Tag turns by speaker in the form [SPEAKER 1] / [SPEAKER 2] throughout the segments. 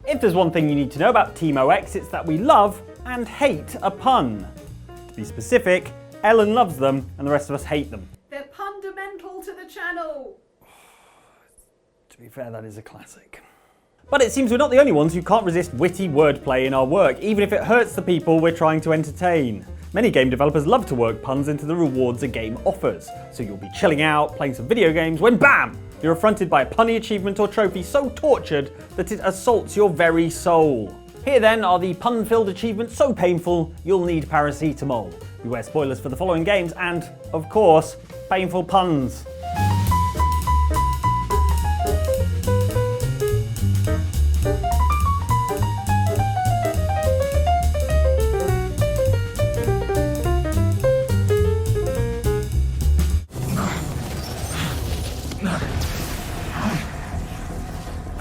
[SPEAKER 1] If there's one thing you need to know about Team OX, it's that we love and hate a pun. To be specific, Ellen loves them and the rest of us hate them.
[SPEAKER 2] They're fundamental to the channel.
[SPEAKER 1] To be fair, that is a classic. But it seems we're not the only ones who can't resist witty wordplay in our work, even if it hurts the people we're trying to entertain. Many game developers love to work puns into the rewards a game offers, so you'll be chilling out, playing some video games, when BAM! You're affronted by a punny achievement or trophy so tortured that it assaults your very soul. Here then are the pun-filled achievements so painful you'll need paracetamol. Beware spoilers for the following games and, of course, painful puns.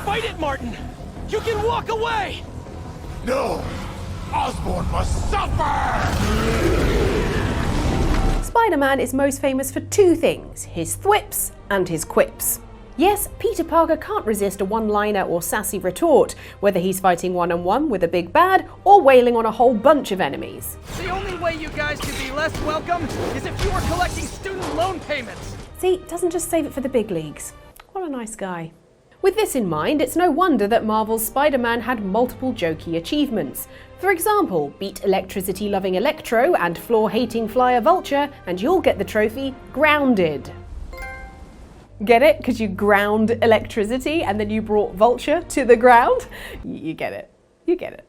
[SPEAKER 3] Fight it, Martin! You can walk away!
[SPEAKER 4] No! Osborn must suffer!
[SPEAKER 2] Spider-Man is most famous for two things, his thwips and his quips. Yes, Peter Parker can't resist a one-liner or sassy retort, whether he's fighting one-on-one with a big bad or wailing on a whole bunch of enemies.
[SPEAKER 3] The only way you guys could be less welcome is if you were collecting student loan payments!
[SPEAKER 2] See, doesn't just save it for the big leagues. What a nice guy. With this in mind, it's no wonder that Marvel's Spider-Man had multiple jokey achievements. For example, beat electricity-loving Electro and floor-hating Flyer Vulture, and you'll get the trophy Grounded. Get it? Because you ground electricity and then you brought Vulture to the ground? You get it. You get it.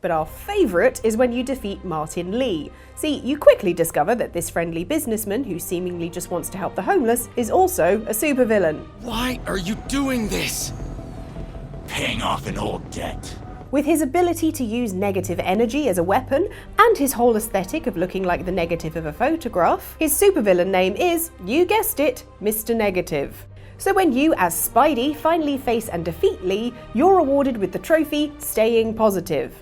[SPEAKER 2] But our favourite is when you defeat Martin Lee. See, you quickly discover that this friendly businessman who seemingly just wants to help the homeless is also a supervillain.
[SPEAKER 4] Why are you doing this? Paying off an old debt.
[SPEAKER 2] With his ability to use negative energy as a weapon, and his whole aesthetic of looking like the negative of a photograph, his supervillain name is, you guessed it, Mr. Negative. So when you, as Spidey, finally face and defeat Lee, you're awarded with the trophy Staying Positive.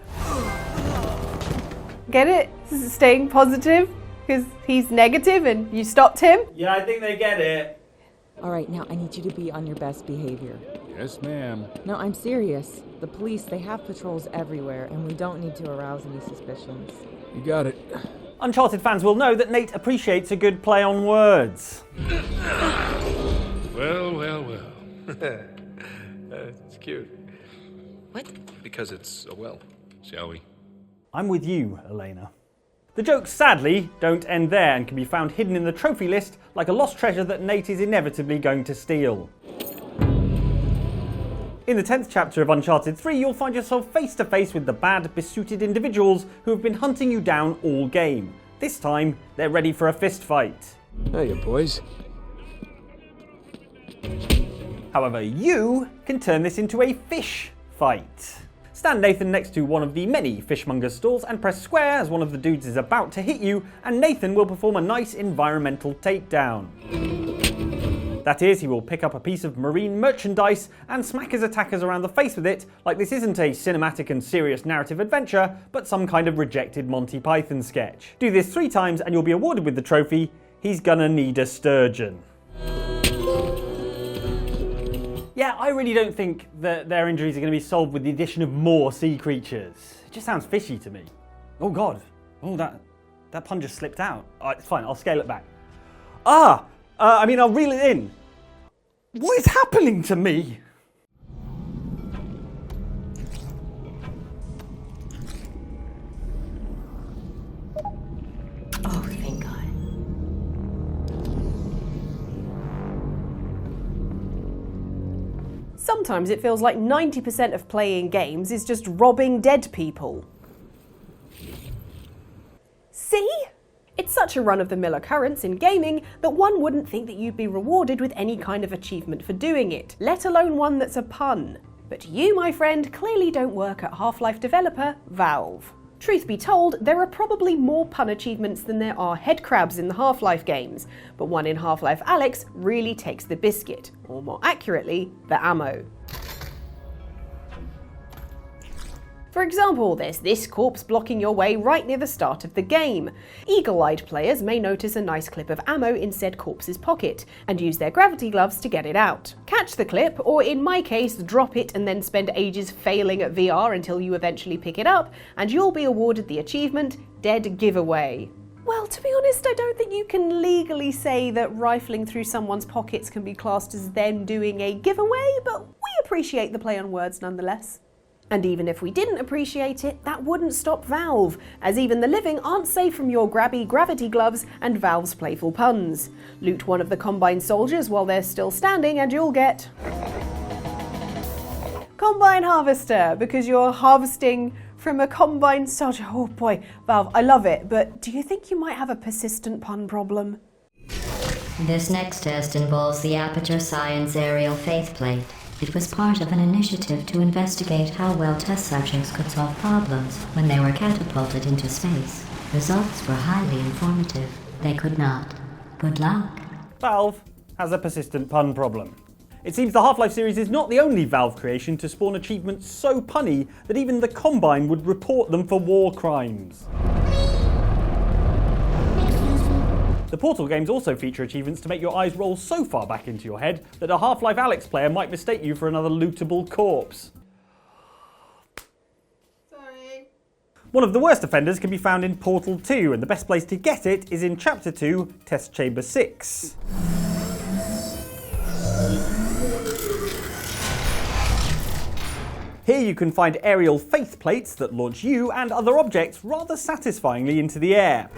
[SPEAKER 2] Get it? Staying positive? Because he's negative and you stopped him?
[SPEAKER 1] Yeah, I think they get it.
[SPEAKER 5] All right, now I need you to be on your best behavior.
[SPEAKER 6] Yes, ma'am.
[SPEAKER 5] No, I'm serious. The police, they have patrols everywhere, and we don't need to arouse any suspicions.
[SPEAKER 6] You got it.
[SPEAKER 1] Uncharted fans will know that Nate appreciates a good play on words.
[SPEAKER 7] Well. It's cute.
[SPEAKER 5] What?
[SPEAKER 7] Because it's a well, shall we?
[SPEAKER 1] I'm with you, Elena. The jokes, sadly, don't end there and can be found hidden in the trophy list like a lost treasure that Nate is inevitably going to steal. In the 10th chapter of Uncharted 3, you'll find yourself face to face with the bad, besuited individuals who have been hunting you down all game. This time, they're ready for a fist fight.
[SPEAKER 6] Hiya, boys.
[SPEAKER 1] However, you can turn this into a fish fight. Stand Nathan next to one of the many fishmonger's stalls and press square as one of the dudes is about to hit you, and Nathan will perform a nice environmental takedown. That is, he will pick up a piece of marine merchandise and smack his attackers around the face with it, like this isn't a cinematic and serious narrative adventure, but some kind of rejected Monty Python sketch. Do this 3 times and you'll be awarded with the trophy, He's Gonna Need a Sturgeon. Yeah, I really don't think that their injuries are going to be solved with the addition of more sea creatures. It just sounds fishy to me. Oh god. Oh, that pun just slipped out. It's fine, I'll scale it back. I'll reel it in. What is happening to me?
[SPEAKER 5] Oh, thank God.
[SPEAKER 2] Sometimes it feels like 90% of playing games is just robbing dead people. See? It's such a run-of-the-mill occurrence in gaming that one wouldn't think that you'd be rewarded with any kind of achievement for doing it, let alone one that's a pun. But you, my friend, clearly don't work at Half-Life developer Valve. Truth be told, there are probably more pun achievements than there are headcrabs in the Half-Life games, but one in Half-Life Alyx really takes the biscuit, or more accurately, the ammo. For example, there's this corpse blocking your way right near the start of the game. Eagle-eyed players may notice a nice clip of ammo in said corpse's pocket, and use their gravity gloves to get it out. Catch the clip, or in my case, drop it and then spend ages failing at VR until you eventually pick it up, and you'll be awarded the achievement, Dead Giveaway. Well, to be honest, I don't think you can legally say that rifling through someone's pockets can be classed as them doing a giveaway, but we appreciate the play on words nonetheless. And even if we didn't appreciate it, that wouldn't stop Valve, as even the living aren't safe from your grabby gravity gloves and Valve's playful puns. Loot one of the Combine soldiers while they're still standing and you'll get Combine Harvester, because you're harvesting from a Combine soldier. Oh boy, Valve, I love it, but do you think you might have a persistent pun problem?
[SPEAKER 8] This next test involves the Aperture Science Aerial Faithplate. It was part of an initiative to investigate how well test subjects could solve problems when they were catapulted into space. Results were highly informative. They could not. Good luck.
[SPEAKER 1] Valve has a persistent pun problem. It seems the Half-Life series is not the only Valve creation to spawn achievements so punny that even the Combine would report them for war crimes. The Portal games also feature achievements to make your eyes roll so far back into your head that a Half-Life Alyx player might mistake you for another lootable corpse.
[SPEAKER 2] Sorry.
[SPEAKER 1] One of the worst offenders can be found in Portal 2, and the best place to get it is in Chapter 2, Test Chamber 6. Here you can find aerial faith plates that launch you and other objects rather satisfyingly into the air.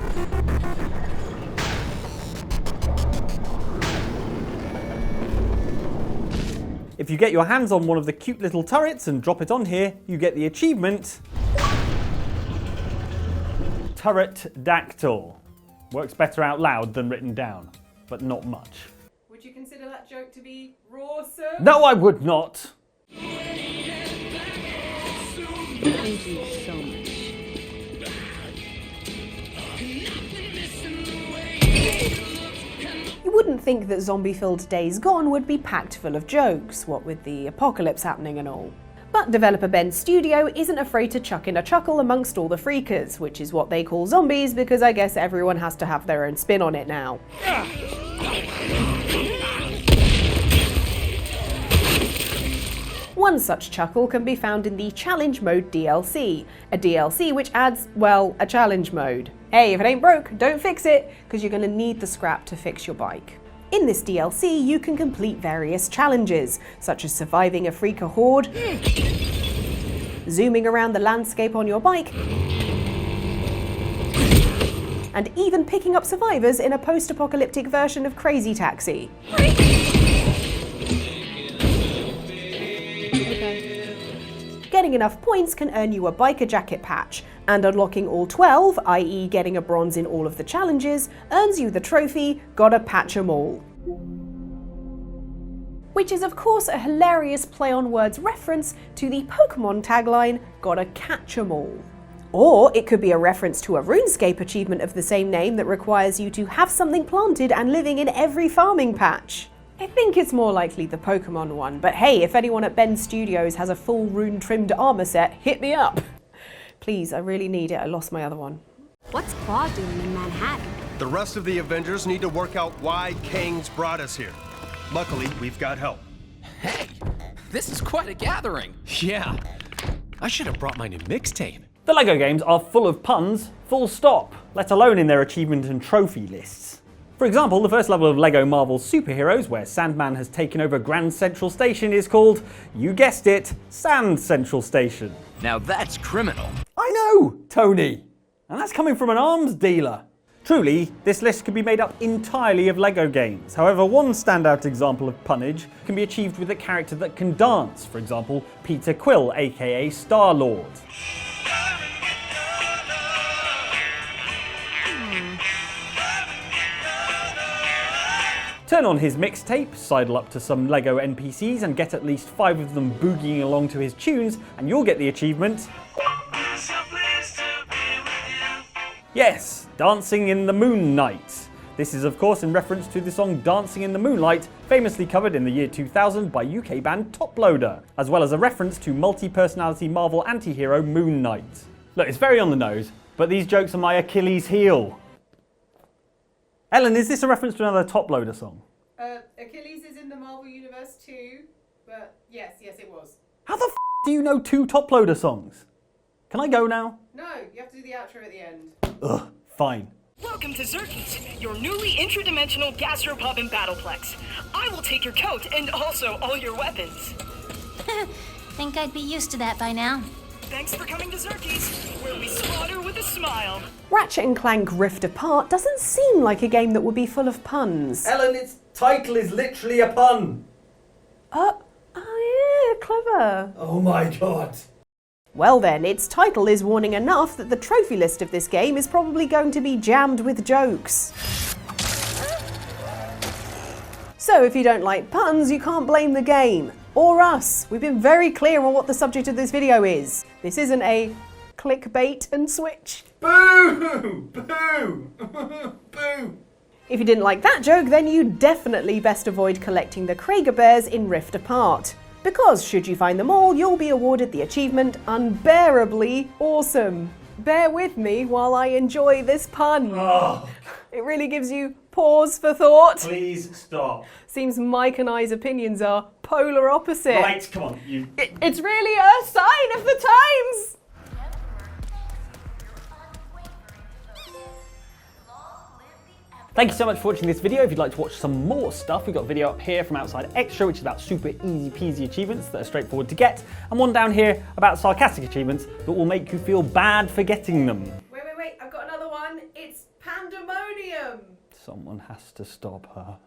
[SPEAKER 1] If you get your hands on one of the cute little turrets and drop it on here, you get the achievement Turret Dactyl. Works better out loud than written down, but not much.
[SPEAKER 2] Would you consider that joke to be rawsome?
[SPEAKER 1] No, I would not!
[SPEAKER 5] Thank you so much.
[SPEAKER 2] You wouldn't think that zombie-filled Days Gone would be packed full of jokes, what with the apocalypse happening and all. But developer Ben's studio isn't afraid to chuck in a chuckle amongst all the freakers, which is what they call zombies because I guess everyone has to have their own spin on it now. One such chuckle can be found in the Challenge Mode DLC, a DLC which adds, well, a challenge mode. Hey, if it ain't broke, don't fix it, because you're going to need the scrap to fix your bike. In this DLC, you can complete various challenges, such as surviving a freaker horde, zooming around the landscape on your bike, and even picking up survivors in a post-apocalyptic version of Crazy Taxi. Getting enough points can earn you a biker jacket patch, and unlocking all 12, i.e. getting a bronze in all of the challenges, earns you the trophy, Gotta Patch 'em All. Which is of course a hilarious play on words reference to the Pokemon tagline, Gotta Catch 'em All. Or it could be a reference to a RuneScape achievement of the same name that requires you to have something planted and living in every farming patch. I think it's more likely the Pokemon one, but hey, if anyone at Ben Studios has a full rune-trimmed armor set, hit me up! Please, I really need it, I lost my other one.
[SPEAKER 9] What's Claude doing in Manhattan?
[SPEAKER 10] The rest of the Avengers need to work out why Kang's brought us here. Luckily, we've got help.
[SPEAKER 11] Hey, this is quite a gathering.
[SPEAKER 12] Yeah, I should have brought my new mixtape.
[SPEAKER 1] The LEGO games are full of puns, full stop, let alone in their achievement and trophy lists. For example, the first level of LEGO Marvel Superheroes, where Sandman has taken over Grand Central Station, is called, you guessed it, Sand Central Station.
[SPEAKER 11] Now that's criminal.
[SPEAKER 1] I know, Tony! And that's coming from an arms dealer. Truly, this list could be made up entirely of LEGO games. However, one standout example of punnage can be achieved with a character that can dance. For example, Peter Quill, aka Star-Lord. Turn on his mixtape, sidle up to some LEGO NPCs and get at least 5 of them boogieing along to his tunes, and you'll get the achievement. Yes, Dancing in the Moon Night. This is of course in reference to the song Dancing in the Moonlight, famously covered in the year 2000 by UK band Toploader, as well as a reference to multi-personality Marvel anti-hero Moon Knight. Look, it's very on the nose, but these jokes are my Achilles heel. Ellen, is this a reference to another Toploader song?
[SPEAKER 2] Achilles is in the Marvel Universe too, but yes, it was.
[SPEAKER 1] How the f*** do you know 2 Toploader songs? Can I go now?
[SPEAKER 2] No, you have to do the outro at the end.
[SPEAKER 1] Ugh, fine.
[SPEAKER 13] Welcome to Xerkes, your newly intradimensional gastropub and battleplex. I will take your coat and also all your weapons.
[SPEAKER 14] Think I'd be used to that by now.
[SPEAKER 13] Thanks for coming to Xerkes, where we slaughter with a smile.
[SPEAKER 2] Ratchet & Clank Rift Apart doesn't seem like a game that would be full of puns.
[SPEAKER 1] Ellen, its title is literally a pun.
[SPEAKER 2] Oh yeah, clever.
[SPEAKER 1] Oh my god.
[SPEAKER 2] Well then, its title is warning enough that the trophy list of this game is probably going to be jammed with jokes. So if you don't like puns, you can't blame the game. Or us. We've been very clear on what the subject of this video is. This isn't a clickbait and switch.
[SPEAKER 1] Boo! Boo! Boo!
[SPEAKER 2] If you didn't like that joke, then you definitely best avoid collecting the CraiggerBears in Rift Apart. Because should you find them all, you'll be awarded the achievement Unbearably Awesome. Bear with me while I enjoy this pun.
[SPEAKER 1] Oh.
[SPEAKER 2] It really gives you pause for thought.
[SPEAKER 1] Please stop.
[SPEAKER 2] Seems Mike and I's opinions are polar opposite.
[SPEAKER 1] Right, come on, you...
[SPEAKER 2] It's really a sign of the times!
[SPEAKER 1] Thank you so much for watching this video. If you'd like to watch some more stuff, we've got a video up here from Outside Xtra, which is about super easy peasy achievements that are straightforward to get, and one down here about sarcastic achievements that will make you feel bad for getting them.
[SPEAKER 2] Wait, I've got another one. It's pandemonium.
[SPEAKER 1] Someone has to stop her.